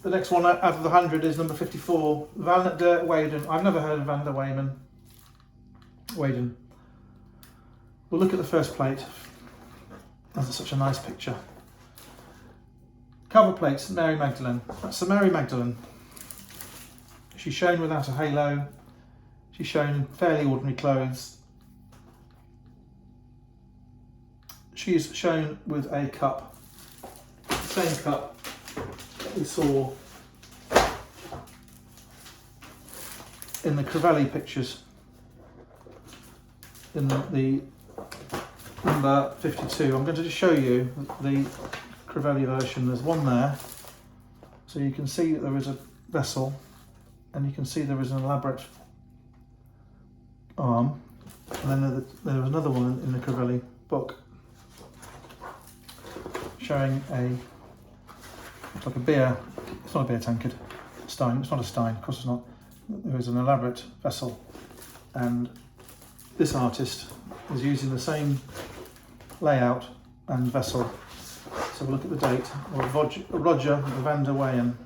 The next one out of the 100 is number 54, Van der Weyden. I've never heard of Van der Weyden. We'll look at the first plate. That's such a nice picture. Cover plate, St Mary Magdalene. That's St Mary Magdalene. She's shown without a halo. She's shown in fairly ordinary clothes. She's shown with a cup. The same cup that we saw in the Crivelli pictures in the number 52. I'm going to just show you the Crivelli version. There's one there, so you can see that there is a vessel, and you can see there is an elaborate arm, and then there was another one in the Crivelli book showing it's like a beer. It's not a beer tankard. Stein. It's not a stein. Of course, it's not. There is an elaborate vessel, and this artist is using the same layout and vessel. So we'll look at the date. Rogier van der Weyden,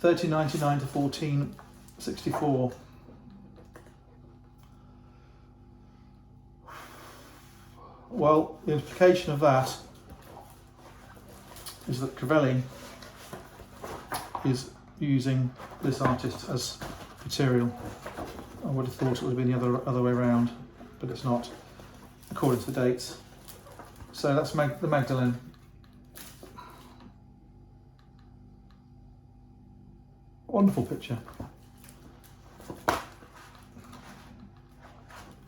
1399 to 1464. Well, the implication of that is that Crivelli is using this artist as material. I would have thought it would have been the other way around, but it's not, according to the dates. So that's the Magdalene. Wonderful picture.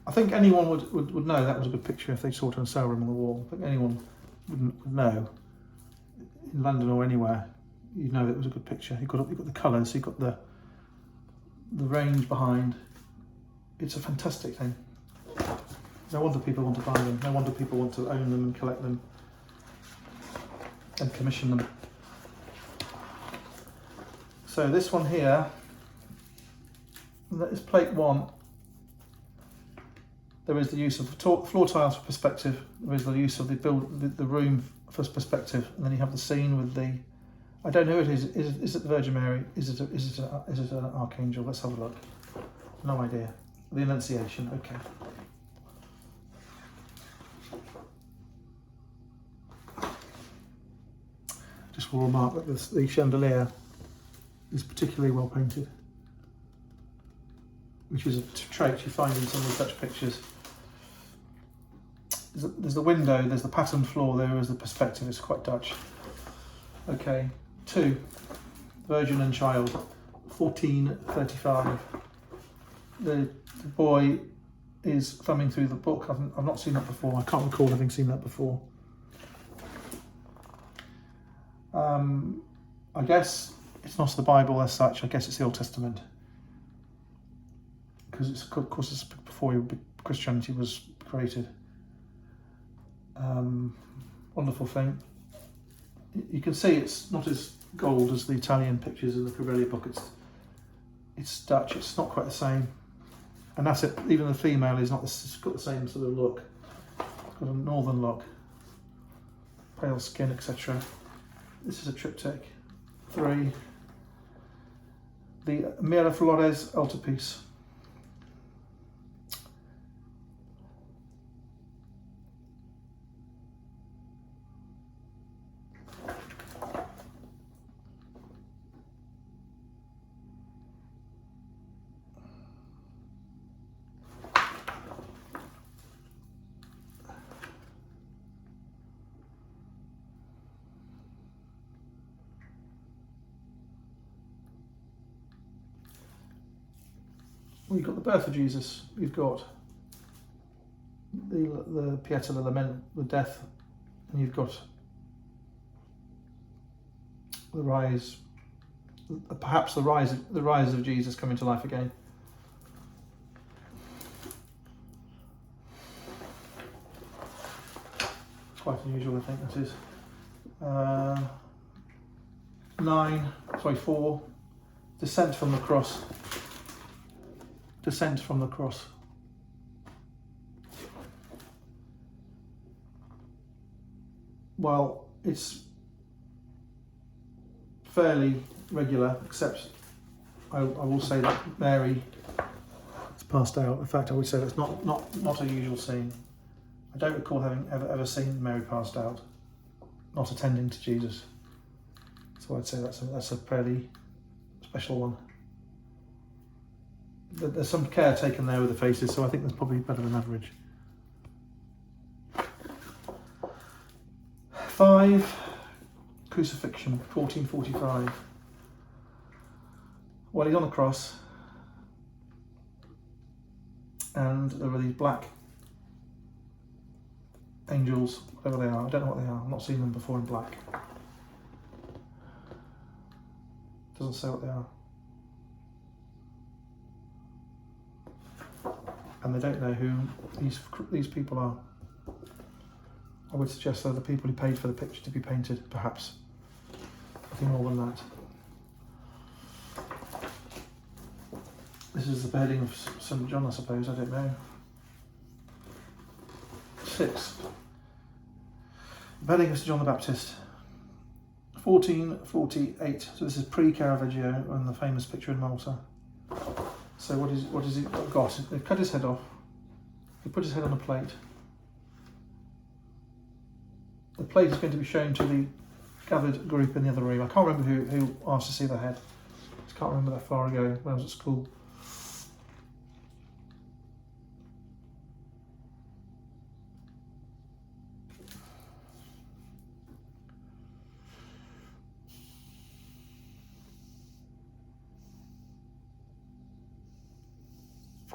I think anyone would know that was a good picture if they saw it on a sale room on the wall. I think anyone would know, in London or anywhere, you'd know that it was a good picture. You've got the colours, you've got the range behind. It's a fantastic thing. No wonder people want to buy them. No wonder people want to own them and collect them and commission them. So this one here, that is plate 1. There is the use of floor tiles for perspective. There is the use of the room for perspective, and then you have the scene with the. I don't know who it is. Is it the Virgin Mary? Is it an archangel? Let's have a look. No idea. The Annunciation. Okay. Just will remark that the chandelier is particularly well painted, which is a trait you find in some of such pictures. There's the window, there's the patterned floor, there is the perspective. It's quite Dutch. Okay, 2, Virgin and Child, 1435. The boy is thumbing through the book. I've not seen that before. I can't recall having seen that before. I guess it's not the Bible as such. I guess it's the Old Testament, because of course it's before Christianity was created. Wonderful thing. You can see it's not as gold as the Italian pictures in the Crivelli book. It's Dutch. It's not quite the same, and that's it. Even the female is not. It's got the same sort of look. It's got a northern look, pale skin, etc. This is a triptych. 3. The Miraflores altarpiece. Well, you've got the birth of Jesus, you've got the Pieta, the lament, the death, and you've got the rise, perhaps the rise of Jesus coming to life again. It's quite unusual, I think that is. 4, descent from the cross. Descent from the cross. Well, it's fairly regular, except I will say that Mary has passed out. In fact, I would say that's not a usual scene. I don't recall having ever seen Mary passed out, not attending to Jesus. So I'd say that's a fairly special one. There's some care taken there with the faces, so I think that's probably better than average. 5, Crucifixion, 1445. Well, he's on the cross, and there are these black angels, whatever they are. I don't know what they are. I've not seen them before in black. Doesn't say what they are. And they don't know who these people are. I would suggest they're the people who paid for the picture to be painted, perhaps. Nothing more than that. This is the beheading of St. John, I suppose, I don't know. 6. Beheading of St. John the Baptist. 1448. So this is pre-Caravaggio and the famous picture in Malta. So what is he got? They've cut his head off. They put his head on a plate. The plate is going to be shown to the gathered group in the other room. I can't remember who asked to see the head. I just can't remember that far ago when I was at school.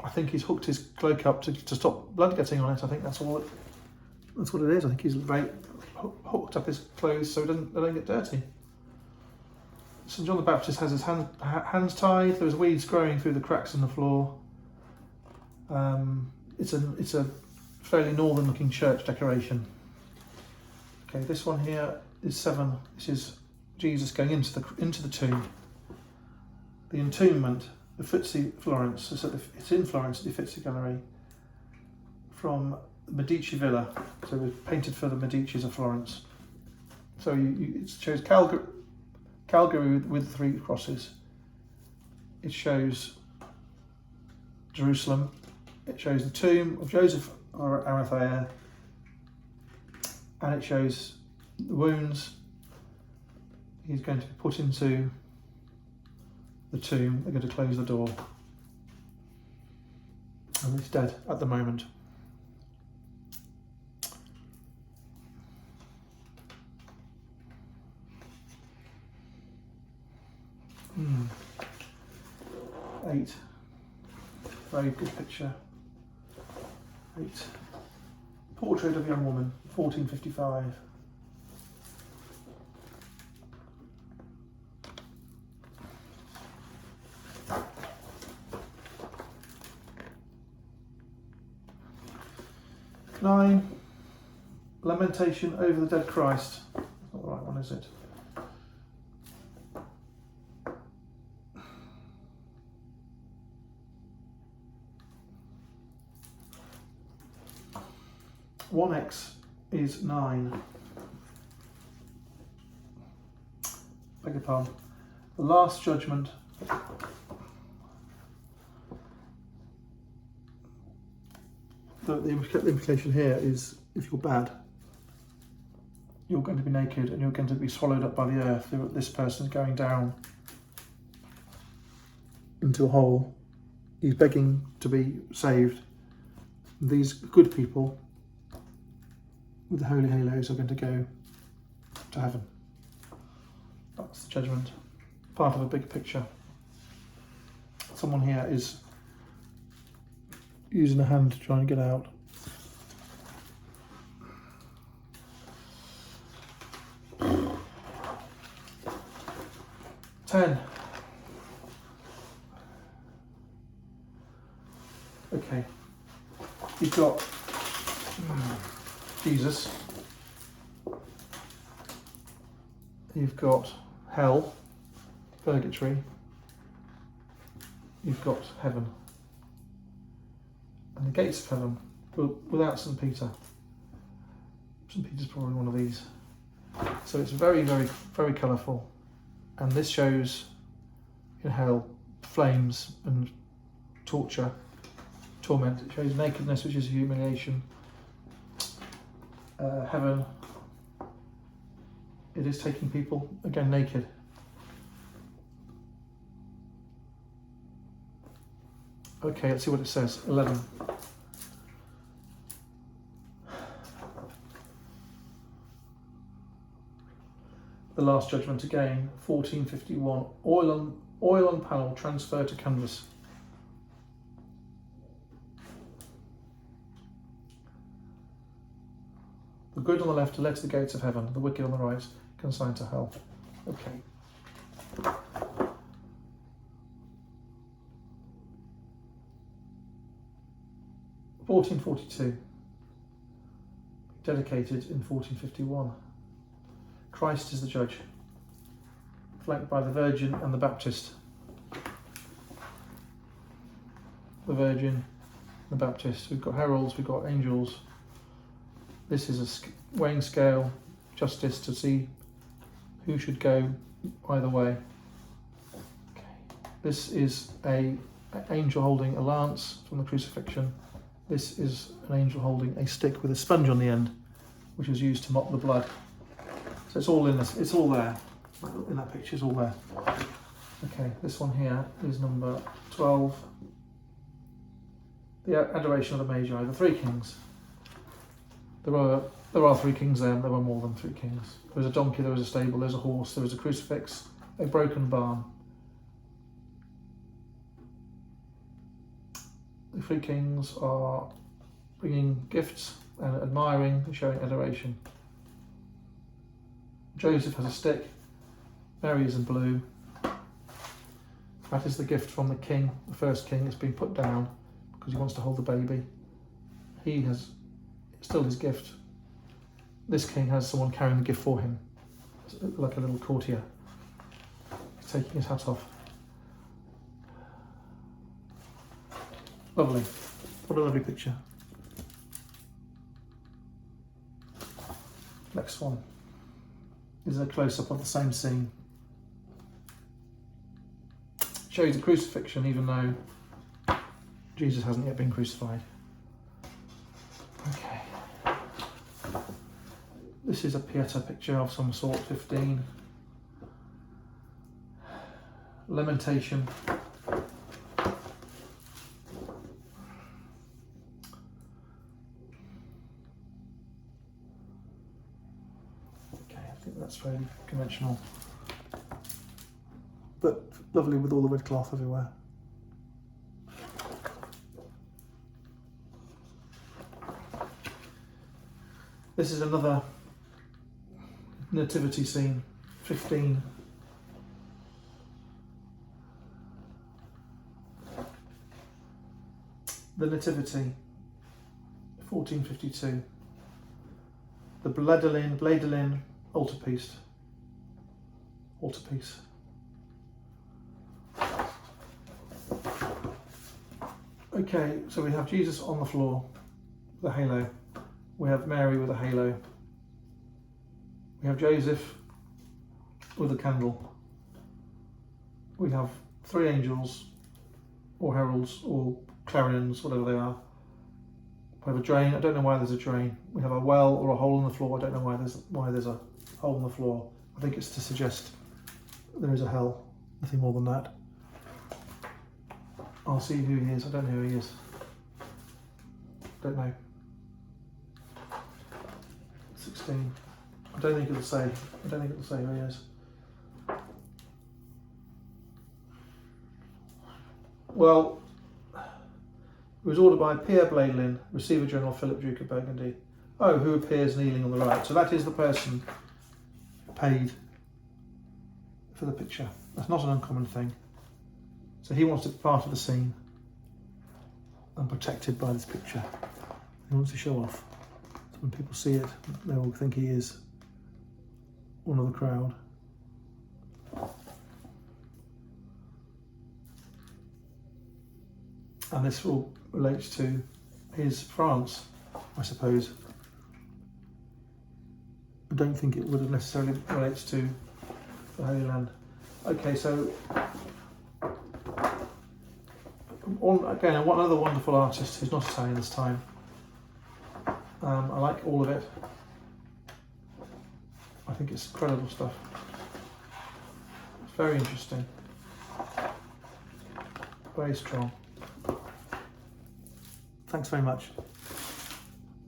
I think he's hooked his cloak up to stop blood getting on it. I think that's what it is. I think he's very hooked up his clothes so they don't get dirty. St. John the Baptist has his hands tied. There's weeds growing through the cracks in the floor. It's a fairly northern looking church decoration. Okay, this one here is 7. This is Jesus going into the tomb. The entombment, the Uffizi, Florence. It's in Florence at the Uffizi Gallery from Medici Villa. So it was painted for the Medicis of Florence. So it shows Calgary with 3 crosses. It shows Jerusalem. It shows the tomb of Joseph or Arimathea, and it shows the wounds. He's going to be put into the tomb. They're going to close the door, and he's dead at the moment. Hmm. 8. Very good picture. 8. Portrait of a young woman, 1455. Nine. Lamentation over the dead Christ. That's not the right one, is it? One X is 9. Beg your pardon. The Last Judgment. The implication here is if you're bad, you're going to be naked and you're going to be swallowed up by the earth. This person is going down into a hole. He's begging to be saved. These good people with the holy halos are going to go to heaven. That's the judgment. Part of a big picture. Someone here is using a hand to try and get out. Ten. Okay. You've got Jesus. You've got hell, purgatory. You've got heaven. And the gates of heaven, without St. Peter. St. Peter's probably one of these. So it's very, very, very colourful. And this shows in hell flames and torture, torment. It shows nakedness, which is humiliation. Heaven, it is taking people, again, naked. Okay, let's see what it says. 11. The Last Judgment again, 1451. Oil on panel transferred to canvas. The good on the left are led to the gates of heaven, the wicked on the right consigned to hell. Okay. (1442), dedicated in 1451. Christ is the judge, flanked by the Virgin and the Baptist. The Virgin, the Baptist. We've got heralds, we've got angels. This is a weighing scale, justice, to see who should go either way. Okay. This is an angel holding a lance from the crucifixion. This is an angel holding a stick with a sponge on the end, which is used to mop the blood. So it's all in this. It's all there. In that picture, it's all there. Okay, this one here is number 12. The Adoration of the Magi, the three kings. There are three kings there, and there were more than three kings. There was a donkey, there was a stable, there was a horse, there was a crucifix, a broken barn. The three kings are bringing gifts and admiring and showing adoration. Joseph has a stick, Mary is in blue. That is the gift from the king, the first king. It's been put down because he wants to hold the baby. He has still his gift. This king has someone carrying the gift for him, like a little courtier. He's taking his hat off. Lovely. What a lovely picture. Next one is a close-up of the same scene. Shows the crucifixion even though Jesus hasn't yet been crucified. Okay. This is a Pieta picture of some sort, 15. Lamentation. That's very conventional, but lovely with all the red cloth everywhere. This is another nativity scene, 15. The Nativity, 1452. The Bladelin altarpiece. Okay, so we have Jesus on the floor with a halo. We have Mary with a halo. We have Joseph with a candle. We have three angels, or heralds, or clarions, whatever they are. We have a drain. I don't know why there's a drain. We have a well or a hole in the floor. I don't know why there's a hole in the floor. I think it's to suggest there is a hell. Nothing more than that. I'll see who he is. I don't know who he is. Don't know. 16. I don't think it'll say. I don't think it'll say who he is. Well, it was ordered by Pierre Bladelin, Receiver General Philip, Duke of Burgundy. Oh, who appears kneeling on the right. So that is the person paid for the picture. That's not an uncommon thing. So he wants to be part of the scene and protected by this picture. He wants to show off. So when people see it, they will think he is one of the crowd. And this all relates to his France, I suppose. I don't think it would have necessarily relates to the Holy Land. Okay, so again, one other wonderful artist who's not Italian this time. I like all of it. I think it's incredible stuff. It's very interesting. Very strong. Thanks very much.